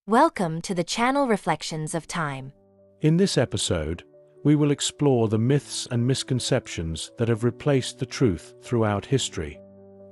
Welcome to the channel Reflections of Time. In this episode, we will explore the myths and misconceptions that have replaced the truth throughout history.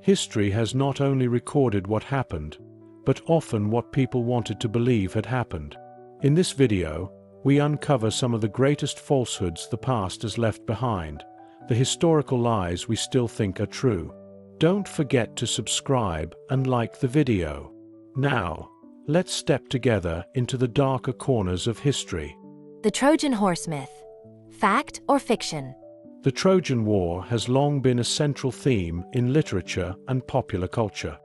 History has not only recorded what happened, but often what people wanted to believe had happened. In this video, we uncover some of the greatest falsehoods the past has left behind, the historical lies we still think are true. Don't forget to subscribe and like the video. Now, let's step together into the darker corners of history. The Trojan horse myth. Fact or fiction? The Trojan War has long been a central theme in literature and popular culture.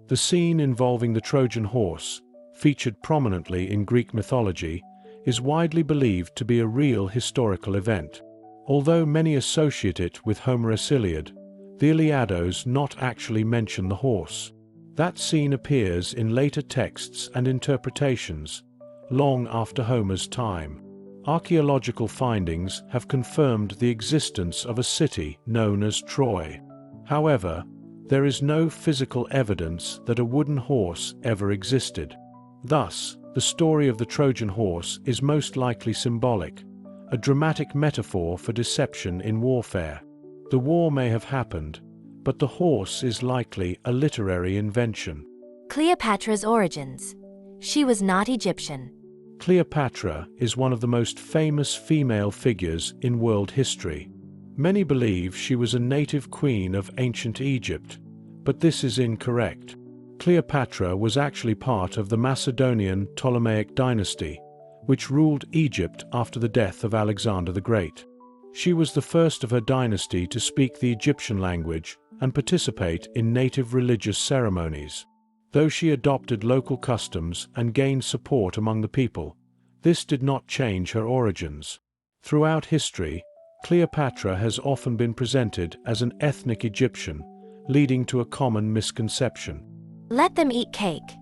The scene involving the Trojan horse, featured prominently in Greek mythology, is widely believed to be a real historical event. Although many associate it with Homer's Iliad, the Iliados not actually mention the horse. That scene appears in later texts and interpretations, long after Homer's time. Archaeological findings have confirmed the existence of a city known as Troy. However, there is no physical evidence that a wooden horse ever existed. Thus, the story of the Trojan horse is most likely symbolic, a dramatic metaphor for deception in warfare. The war may have happened, but the horse is likely a literary invention. Cleopatra's origins. She was not Egyptian. Cleopatra is one of the most famous female figures in world history. Many believe she was a native queen of ancient Egypt, but this is incorrect. Cleopatra was actually part of the Macedonian Ptolemaic dynasty, which ruled Egypt after the death of Alexander the Great. She was the first of her dynasty to speak the Egyptian language and participate in native religious ceremonies. Though she adopted local customs and gained support among the people, this did not change her origins. Throughout history, Cleopatra has often been presented as an ethnic Egyptian, leading to a common misconception. Let them eat cake.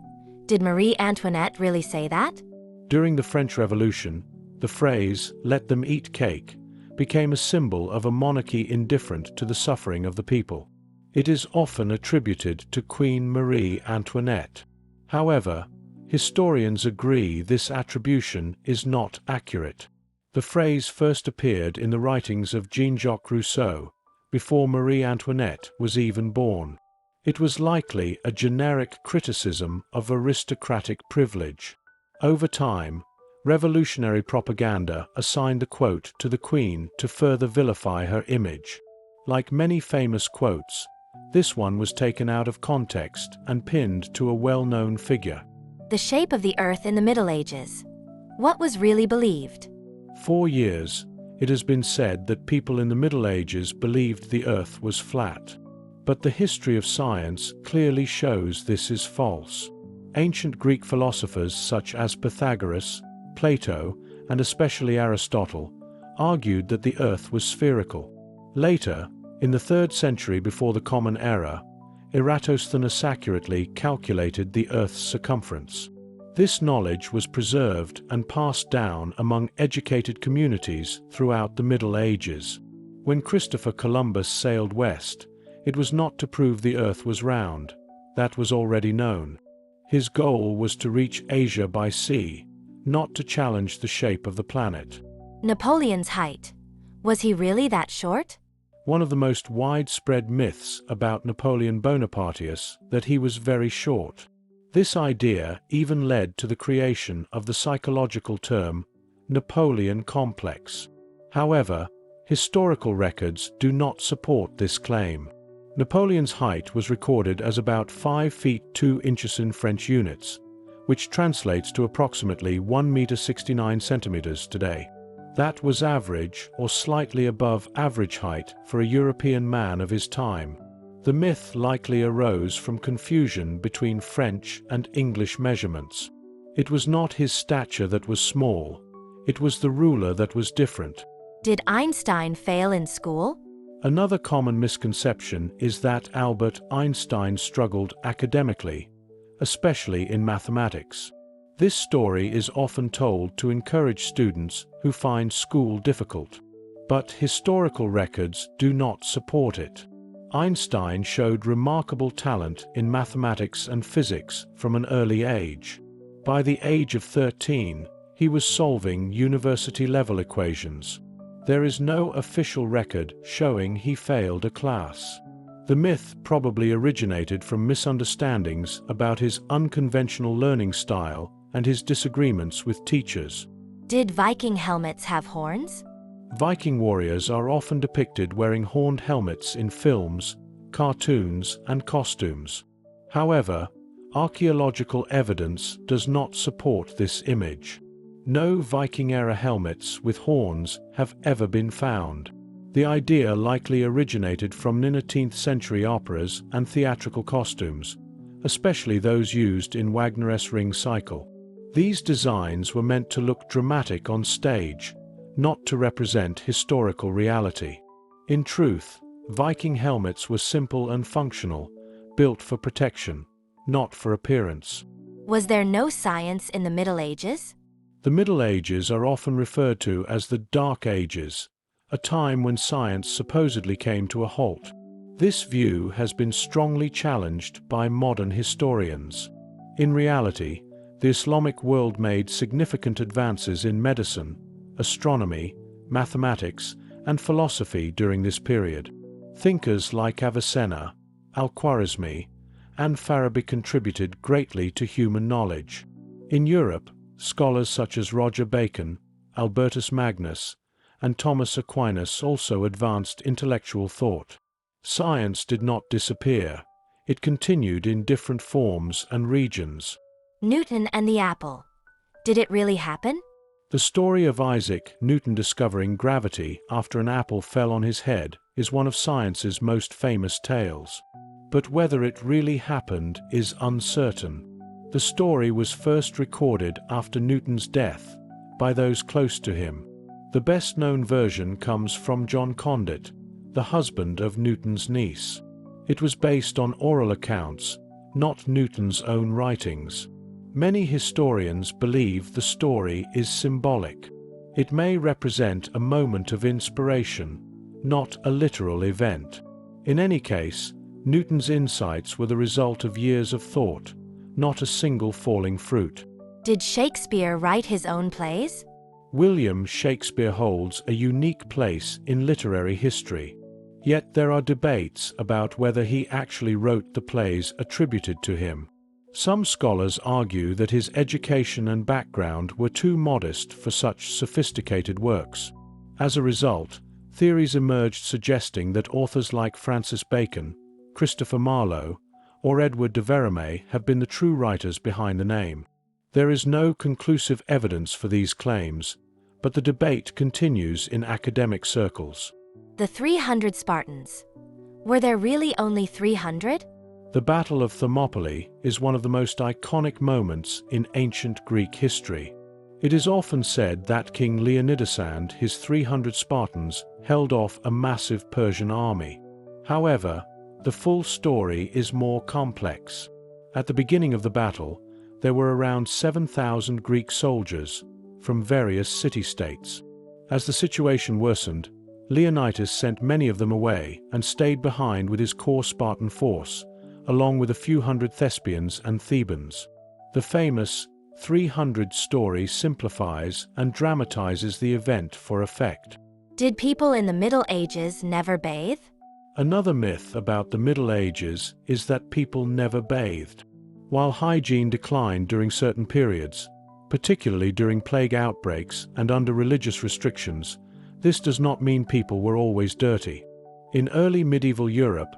Did Marie Antoinette really say that? During the French Revolution, the phrase, "let them eat cake," became a symbol of a monarchy indifferent to the suffering of the people. It is often attributed to Queen Marie Antoinette. However, historians agree this attribution is not accurate. The phrase first appeared in the writings of Jean-Jacques Rousseau, before Marie Antoinette was even born. It was likely a generic criticism of aristocratic privilege. Over time, revolutionary propaganda assigned the quote to the Queen to further vilify her image. Like many famous quotes, this one was taken out of context and pinned to a well-known figure. The shape of the earth in the Middle Ages. What was really believed? For years, it has been said that people in the Middle Ages believed the earth was flat. But the history of science clearly shows this is false. Ancient Greek philosophers such as Pythagoras, Plato, and especially Aristotle, argued that the earth was spherical. Later, in the 3rd century before the Common Era, Eratosthenes accurately calculated the earth's circumference. This knowledge was preserved and passed down among educated communities throughout the Middle Ages. When Christopher Columbus sailed west, it was not to prove the earth was round. That was already known. His goal was to reach Asia by sea, not to challenge the shape of the planet. Napoleon's height. Was he really that short? One of the most widespread myths about Napoleon Bonaparteus that he was very short. This idea even led to the creation of the psychological term Napoleon complex. However, historical records do not support this claim. Napoleon's height was recorded as about 5 feet 2 inches in French units, which translates to approximately 1 meter 69 centimeters today. That was average or slightly above average height for a European man of his time. The myth likely arose from confusion between French and English measurements. It was not his stature that was small, it was the ruler that was different. Did Einstein fail in school? Another common misconception is that Albert Einstein struggled academically, especially in mathematics. This story is often told to encourage students who find school difficult. But historical records do not support it. Einstein showed remarkable talent in mathematics and physics from an early age. By the age of 13, he was solving university-level equations. There is no official record showing he failed a class. The myth probably originated from misunderstandings about his unconventional learning style and his disagreements with teachers. Did Viking helmets have horns? Viking warriors are often depicted wearing horned helmets in films, cartoons, and costumes. However, archaeological evidence does not support this image. No Viking-era helmets with horns have ever been found. The idea likely originated from 19th century operas and theatrical costumes, especially those used in Wagner's Ring cycle. These designs were meant to look dramatic on stage, not to represent historical reality. In truth, Viking helmets were simple and functional, built for protection, not for appearance. Was there no science in the Middle Ages? The Middle Ages are often referred to as the Dark Ages, a time when science supposedly came to a halt. This view has been strongly challenged by modern historians. In reality, the Islamic world made significant advances in medicine, astronomy, mathematics, and philosophy during this period. Thinkers like Avicenna, Al-Khwarizmi, and Farabi contributed greatly to human knowledge. In Europe, scholars such as Roger Bacon, Albertus Magnus, and Thomas Aquinas also advanced intellectual thought. Science did not disappear. It continued in different forms and regions. Newton and the apple. Did it really happen? The story of Isaac Newton discovering gravity after an apple fell on his head is one of science's most famous tales. But whether it really happened is uncertain. The story was first recorded after Newton's death by those close to him. The best-known version comes from John Condit, the husband of Newton's niece. It was based on oral accounts, not Newton's own writings. Many historians believe the story is symbolic. It may represent a moment of inspiration, not a literal event. In any case, Newton's insights were the result of years of thought, not a single falling fruit. Did Shakespeare write his own plays? William Shakespeare holds a unique place in literary history. Yet there are debates about whether he actually wrote the plays attributed to him. Some scholars argue that his education and background were too modest for such sophisticated works. As a result, theories emerged suggesting that authors like Francis Bacon, Christopher Marlowe, or Edward de Veronese have been the true writers behind the name. There is no conclusive evidence for these claims, but the debate continues in academic circles. The 300 Spartans. Were there really only 300? The Battle of Thermopylae is one of the most iconic moments in ancient Greek history. It is often said that King Leonidas and his 300 Spartans held off a massive Persian army. However, the full story is more complex. At the beginning of the battle, there were around 7,000 Greek soldiers from various city-states. As the situation worsened, Leonidas sent many of them away and stayed behind with his core Spartan force, along with a few hundred Thespians and Thebans. The famous 300 story simplifies and dramatizes the event for effect. Did people in the Middle Ages never bathe? Another myth about the Middle Ages is that people never bathed. While hygiene declined during certain periods, particularly during plague outbreaks and under religious restrictions, this does not mean people were always dirty. In early medieval Europe,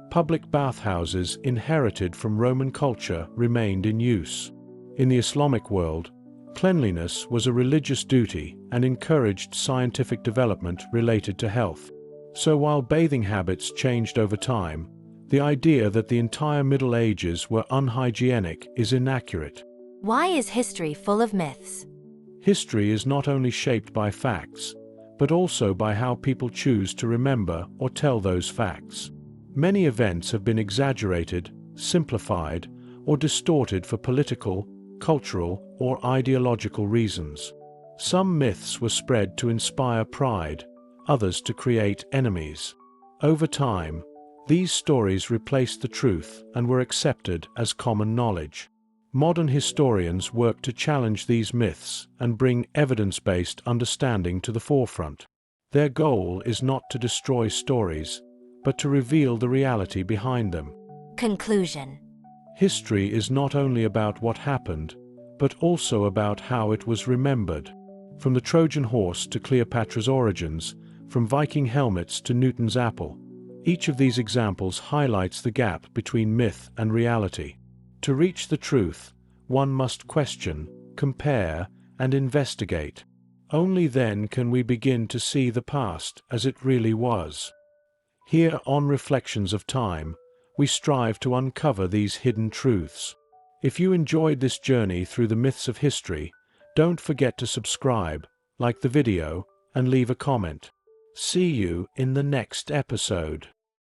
public bathhouses inherited from Roman culture remained in use. In the Islamic world, cleanliness was a religious duty and encouraged scientific development related to health. So while bathing habits changed over time, the idea that the entire Middle Ages were unhygienic is inaccurate. Why is history full of myths? History is not only shaped by facts, but also by how people choose to remember or tell those facts. Many events have been exaggerated, simplified, or distorted for political, cultural, or ideological reasons. Some myths were spread to inspire pride, others to create enemies. Over time, these stories replaced the truth and were accepted as common knowledge. Modern historians work to challenge these myths and bring evidence-based understanding to the forefront. Their goal is not to destroy stories, but to reveal the reality behind them. Conclusion. History is not only about what happened, but also about how it was remembered. From the Trojan horse to Cleopatra's origins, from Viking helmets to Newton's apple, each of these examples highlights the gap between myth and reality. To reach the truth, one must question, compare, and investigate. Only then can we begin to see the past as it really was. Here on Reflections of Time, we strive to uncover these hidden truths. If you enjoyed this journey through the myths of history, don't forget to subscribe, like the video, and leave a comment. See you in the next episode.